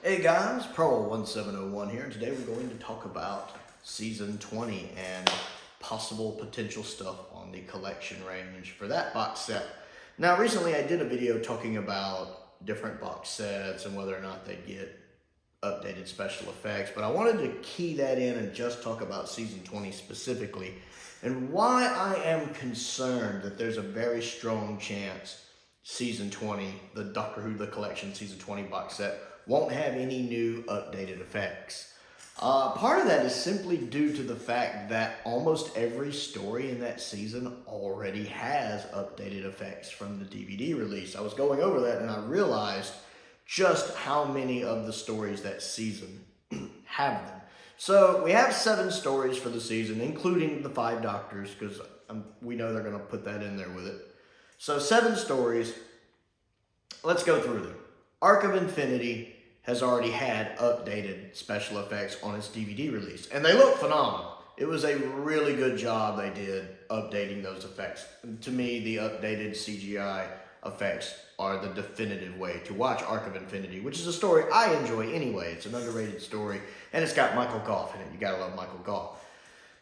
Hey guys, Prowl 1701 here, and today we're going to talk about Season 20 and possible potential stuff on the collection range for that box set. Now, recently I did a video talking about different box sets and whether or not they get updated special effects, but I wanted to key that in and just talk about Season 20 specifically, and why I am concerned that there's a very strong chance Season 20, the Doctor Who The Collection Season 20 box set, won't have any new updated effects. Part of that is simply due to the fact that almost every story in that season already has updated effects from the DVD release. I was going over that and I realized just how many of the stories that season have them. So we have 7 stories for the season, including the 5 Doctors, because we know they're going to put that in there with it. So 7 stories. Let's go through them. Arc of Infinity has already had updated special effects on its DVD release, and they look phenomenal. It was a really good job they did updating those effects. To me, the updated CGI effects are the definitive way to watch Arc of Infinity, which is a story I enjoy anyway. It's an underrated story, and it's got Michael Gough in it. You gotta love Michael Gough.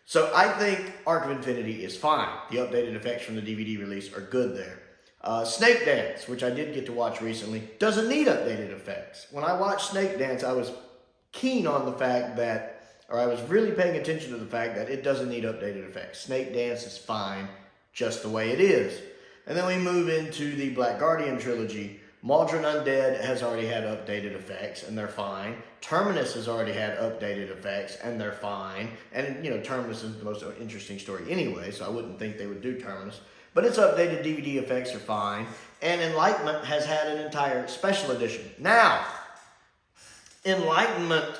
So I think Arc of Infinity is fine. The updated effects from the DVD release are good there. Snake Dance, which I did get to watch recently, doesn't need updated effects. When I watched Snake Dance, I was keen on the fact that, or I was really paying attention to the fact that it doesn't need updated effects. Snake Dance is fine just the way it is. And then we move into the Black Guardian trilogy. Maldron Undead has already had updated effects, and they're fine. Terminus has already had updated effects, and they're fine. And, you know, Terminus is the most interesting story anyway, so I wouldn't think they would do Terminus. But its updated DVD effects are fine. And Enlightenment has had an entire special edition. Now, Enlightenment,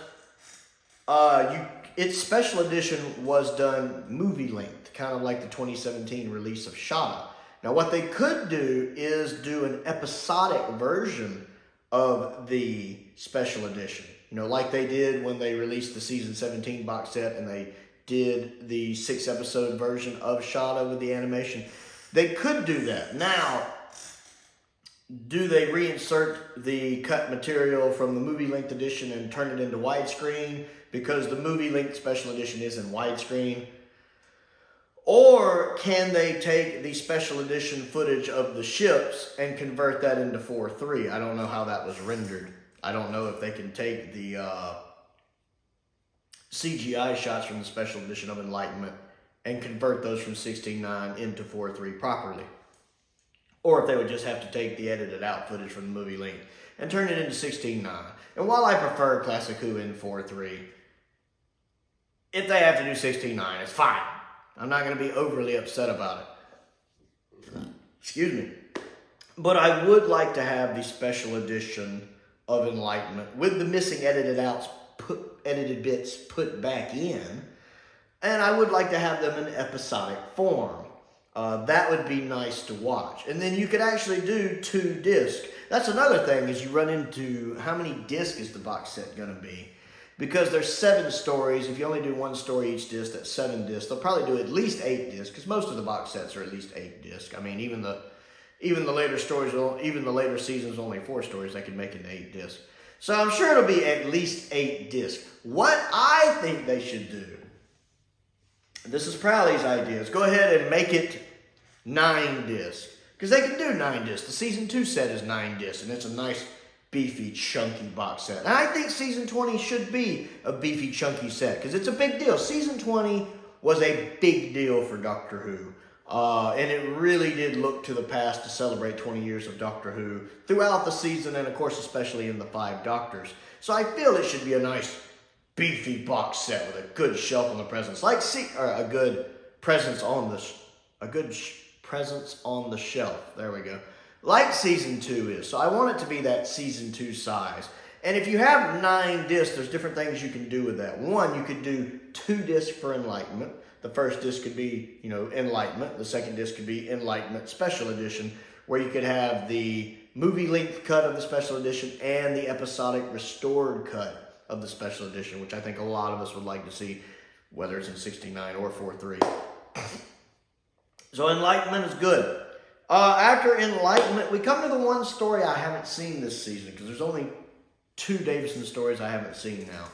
its special edition was done movie length, kind of like the 2017 release of Shada. Now, what they could do is do an episodic version of the special edition. You know, like they did when they released the Season 17 box set and they did the 6-episode version of Shada with the animation. They could do that. Now, do they reinsert the cut material from the movie-length edition and turn it into widescreen because the movie-length special edition is in widescreen? Or can they take the special edition footage of the ships and convert that into 4:3? I don't know how that was rendered. I don't know if they can take the CGI shots from the special edition of Enlightenment and convert those from 16:9 into 4:3 properly. Or if they would just have to take the edited out footage from the movie length and turn it into 16:9. And while I prefer Classic Who in 4:3, if they have to do 16:9, it's fine. I'm not going to be overly upset about it. Excuse me. But I would like to have the special edition of Enlightenment with the missing edited bits put back in. And I would like to have them in episodic form. That would be nice to watch. And then you could actually do 2 discs. That's another thing, is you run into how many discs is the box set going to be. Because there's 7 stories. If you only do 1 story each disc, that's 7 discs. They'll probably do at least 8 discs, because most of the box sets are at least 8 discs. I mean, even the later stories, even the later seasons, only 4 stories, they can make it 8 discs. So I'm sure it'll be at least 8 discs. What I think they should do, this is Prowley's ideas, go ahead and make it 9 discs. Because they can do 9 discs. The Season 2 set is 9 discs, and it's a nice, beefy, chunky box set. And I think Season 20 should be a beefy, chunky set, because it's a big deal. Season 20 was a big deal for Doctor Who. And it really did look to the past to celebrate 20 years of Doctor Who throughout the season, and of course, especially in the 5 Doctors. So I feel it should be a nice, beefy box set with a good shelf on the presents, a good presence on the shelf. There we go. Like Season 2 is. So I want it to be that Season 2 size. And if you have 9 discs, there's different things you can do with that. One, you could do 2 discs for Enlightenment. The first disc could be, Enlightenment. The second disc could be Enlightenment Special Edition, where you could have the movie-length cut of the Special Edition and the episodic restored cut of the Special Edition, which I think a lot of us would like to see, whether it's in 16:9 or 4:3. So Enlightenment is good. After Enlightenment, we come to the one story I haven't seen this season, because there's only two Davison stories I haven't seen now.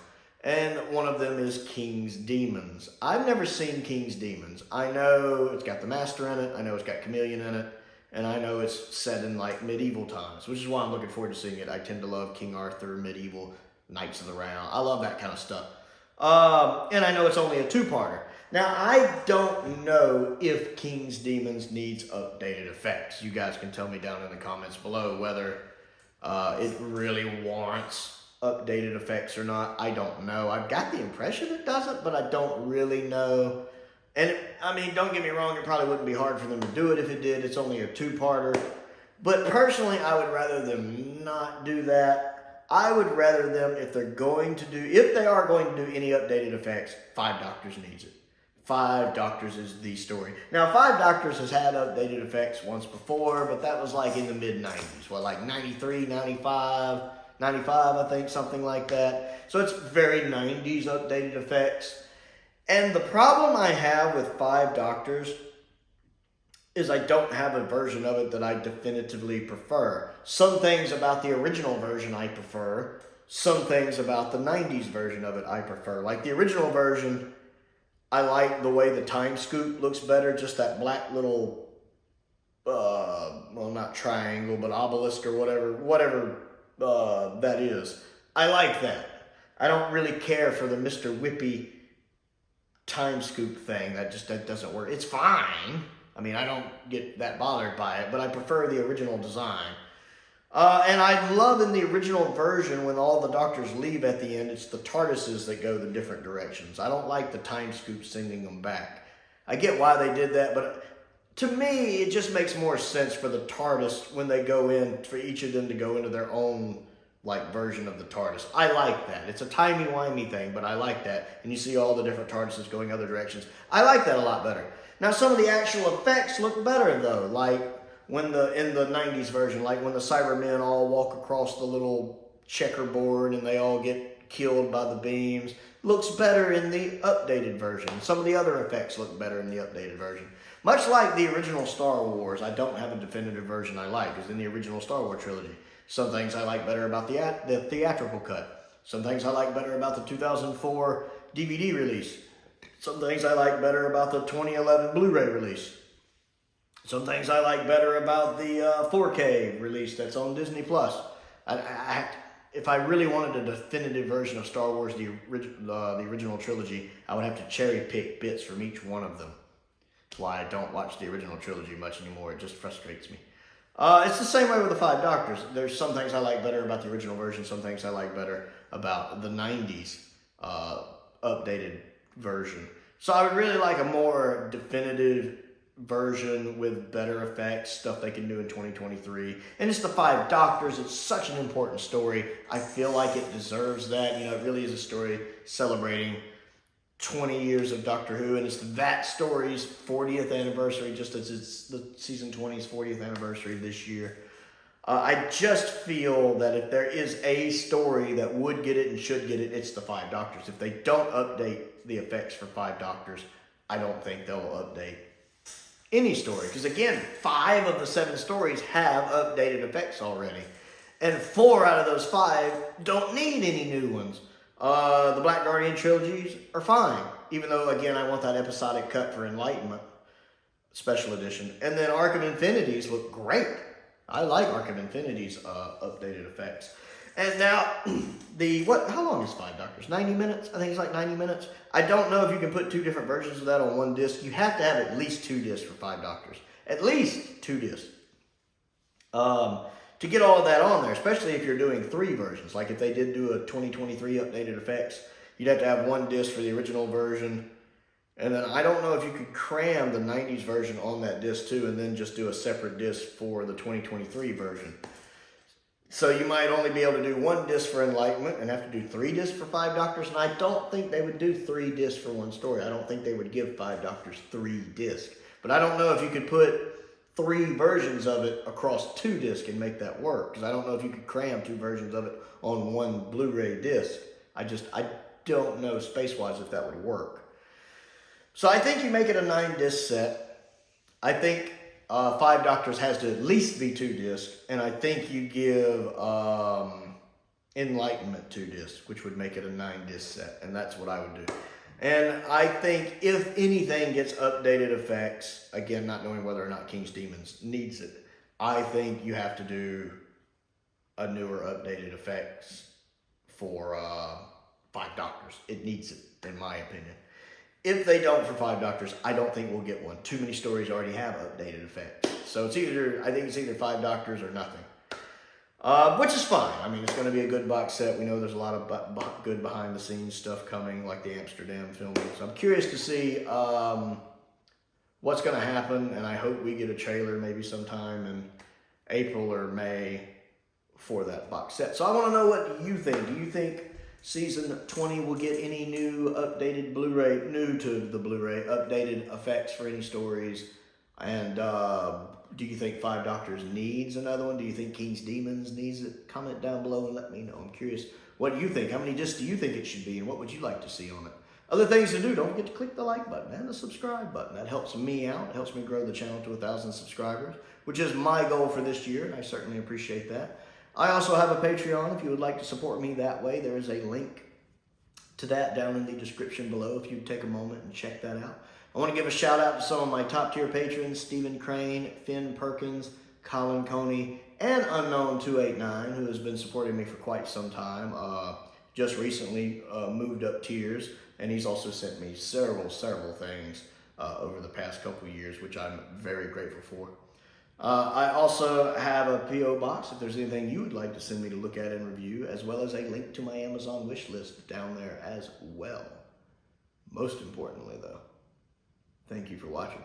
And one of them is King's Demons. I've never seen King's Demons. I know it's got the Master in it. I know it's got Chameleon in it. And I know it's set in like medieval times, which is why I'm looking forward to seeing it. I tend to love King Arthur, medieval, Knights of the Round. I love that kind of stuff. And I know it's only a two-parter. Now, I don't know if King's Demons needs updated effects. You guys can tell me down in the comments below whether it really warrants updated effects or not. I don't know. I've got the impression it doesn't, but I don't really know. And, I mean, don't get me wrong, it probably wouldn't be hard for them to do it if it did. It's only a two-parter. But personally, I would rather them not do that. I would rather them, if they are going to do any updated effects, Five Doctors needs it. Five Doctors is the story. Now, Five Doctors has had updated effects once before, but that was like in the mid-90s. What, like 93, 95, I think, something like that. So it's very 90s updated effects. And the problem I have with Five Doctors is I don't have a version of it that I definitively prefer. Some things about the original version I prefer. Some things about the 90s version of it I prefer. Like the original version, I like the way the time scoop looks better. Just that black little, well, not triangle, but obelisk or whatever that is. I like that. I don't really care for the Mr. Whippy time scoop thing. That doesn't work. It's fine. I mean, I don't get that bothered by it, but I prefer the original design. And I love in the original version when all the doctors leave at the end, it's the TARDISes that go the different directions. I don't like the time scoop sending them back. I get why they did that, but to me, it just makes more sense for the TARDIS when they go in, for each of them to go into their own like version of the TARDIS. I like that. It's a timey-wimey thing, but I like that. And you see all the different TARDISes going other directions. I like that a lot better. Now, some of the actual effects look better, though. Like when in the 90s version, like when the Cybermen all walk across the little checkerboard and they all get killed by the beams. Looks better in the updated version. Some of the other effects look better in the updated version. Much like the original Star Wars, I don't have a definitive version I like, because in the original Star Wars trilogy, some things I like better about the theatrical cut. Some things I like better about the 2004 DVD release. Some things I like better about the 2011 Blu-ray release. Some things I like better about the 4K release that's on Disney+. If I really wanted a definitive version of Star Wars, the original trilogy, I would have to cherry pick bits from each one of them. That's why I don't watch the original trilogy much anymore. It just frustrates me. It's the same way with the Five Doctors. There's some things I like better about the original version, some things I like better about the 90s updated version. So I would really like a more definitive version with better effects, stuff they can do in 2023. And it's the Five Doctors. It's such an important story. I feel like it deserves that. You know, it really is a story celebrating 20 years of Doctor Who, and it's that story's 40th anniversary, just as it's the season 20's 40th anniversary this year. I just feel that if there is a story that would get it and should get it, it's the Five Doctors. If they don't update the effects for Five Doctors, I don't think they'll update any story. Because again, 5 of the 7 stories have updated effects already. And 4 out of those 5 don't need any new ones. The Black Guardian trilogies are fine. Even though, again, I want that episodic cut for Enlightenment special edition. And then Arc of Infinities look great. I like Arc of Infinity's updated effects. And now, how long is Five Doctors? 90 minutes? I think it's like 90 minutes. I don't know if you can put 2 different versions of that on one disc. You have to have at least 2 discs for Five Doctors. At least 2 discs. To get all of that on there, especially if you're doing 3 versions. Like if they did do a 2023 updated effects, you'd have to have 1 disc for the original version. And then I don't know if you could cram the 90s version on that disc too, and then just do a separate disc for the 2023 version. So you might only be able to do 1 disc for Enlightenment and have to do 3 discs for Five Doctors. And I don't think they would do 3 discs for one story. I don't think they would give Five Doctors 3 discs. But I don't know if you could put 3 versions of it across 2 discs and make that work. Because I don't know if you could cram 2 versions of it on 1 Blu-ray disc. I don't know space-wise if that would work. So I think you make it a 9-disc set. I think Five Doctors has to at least be 2 discs. And I think you give Enlightenment 2 disc, which would make it a 9 disc set, and that's what I would do. And I think if anything gets updated effects, again, not knowing whether or not King's Demons needs it, I think you have to do a newer updated effects for 5 Doctors. It needs it, in my opinion. If they don't for 5 Doctors, I don't think we'll get one. Too many stories already have updated effects. So I think it's either 5 Doctors or nothing. Which is fine. I mean, it's going to be a good box set. We know there's a lot of good behind-the-scenes stuff coming, like the Amsterdam filming. So I'm curious to see what's going to happen, and I hope we get a trailer maybe sometime in April or May for that box set. So I want to know what you think. Do you think Season 20 will get any new updated Blu-ray, new to the Blu-ray, updated effects for any stories? And do you think 5 Doctors needs another one? Do you think King's Demons needs it? Comment down below and let me know. I'm curious what you think. How many discs do you think it should be, and what would you like to see on it? Other things to do, don't forget to click the like button and the subscribe button. That helps me out. It helps me grow the channel to 1,000 subscribers, which is my goal for this year, and I certainly appreciate that. I also have a Patreon if you would like to support me that way. There is a link to that down in the description below if you'd take a moment and check that out. I want to give a shout out to some of my top tier patrons, Stephen Crane, Finn Perkins, Colin Coney, and Unknown289, who has been supporting me for quite some time. Just recently moved up tiers, and he's also sent me several things over the past couple of years, which I'm very grateful for. I also have a P.O. box if there's anything you would like to send me to look at and review, as well as a link to my Amazon wish list down there as well. Most importantly, though, thank you for watching.